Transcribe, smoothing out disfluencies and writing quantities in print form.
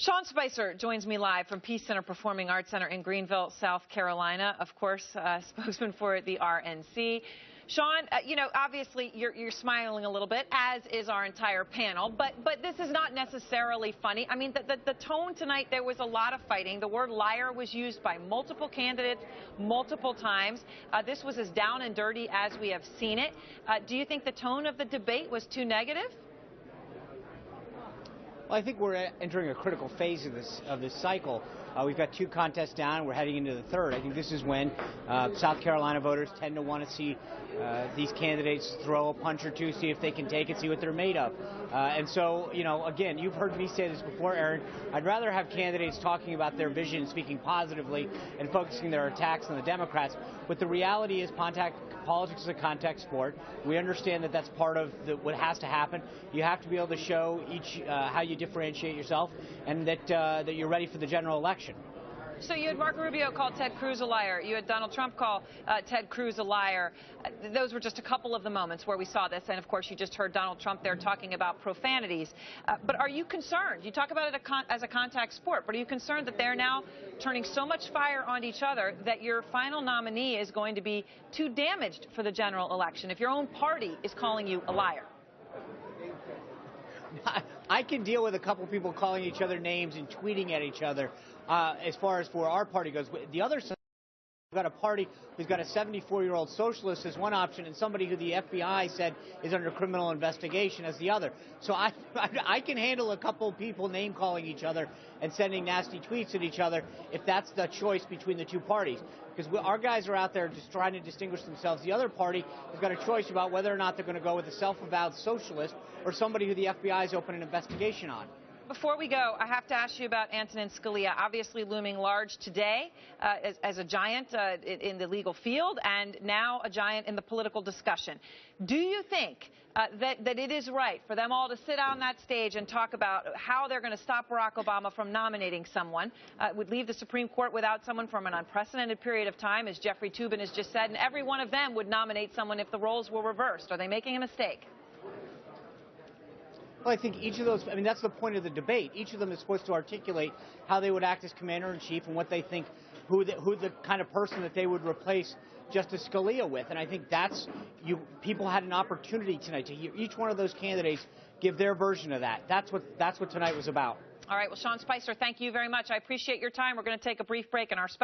Sean Spicer joins me live from Peace Center Performing Arts Center in Greenville, South Carolina. Of course, spokesman for the RNC. Sean, obviously you're smiling a little bit, as is our entire panel, but this is not necessarily funny. I mean, the tone tonight, there was a lot of fighting. The word liar was used by multiple candidates multiple times. This was as down and dirty as we have seen it. Do you think the tone of the debate was too negative? Well, I think we're entering a critical phase of this cycle. We've got two contests down. We're heading into the third. I think this is when South Carolina voters tend to want to see these candidates throw a punch or two, see if they can take it, see what they're made of. And so, again, you've heard me say this before, Aaron. I'd rather have candidates talking about their vision, speaking positively, and focusing their attacks on the Democrats. But the reality is politics is a contact sport. We understand that that's part of what has to happen. You have to be able to show how you differentiate yourself, and that you're ready for the general election. So you had Marco Rubio call Ted Cruz a liar. You had Donald Trump call Ted Cruz a liar. Those were just a couple of the moments where we saw this. And, of course, you just heard Donald Trump there talking about profanities. But are you concerned? You talk about it as a contact sport, but are you concerned that they're now turning so much fire on each other that your final nominee is going to be too damaged for the general election if your own party is calling you a liar? I can deal with a couple people calling each other names and tweeting at each other as far as for our party goes. The other side, we've got a party who's got a 74-year-old socialist as one option and somebody who the FBI said is under criminal investigation as the other. So I can handle a couple people name-calling each other and sending nasty tweets at each other if that's the choice between the two parties. Because our guys are out there just trying to distinguish themselves. The other party has got a choice about whether or not they're going to go with a self-avowed socialist or somebody who the FBI is opening an investigation on. Before we go, I have to ask you about Antonin Scalia, obviously looming large today as a giant in the legal field and now a giant in the political discussion. Do you think that it is right for them all to sit on that stage and talk about how they're going to stop Barack Obama from nominating someone? Would leave the Supreme Court without someone from an unprecedented period of time, as Jeffrey Toobin has just said, and every one of them would nominate someone if the roles were reversed. Are they making a mistake? Well, I think each of those, that's the point of the debate. Each of them is supposed to articulate how they would act as commander-in-chief and what they think, who the kind of person that they would replace Justice Scalia with. And I think people had an opportunity tonight to hear each one of those candidates give their version of that. That's what tonight was about. All right. Well, Sean Spicer, thank you very much. I appreciate your time. We're going to take a brief break in our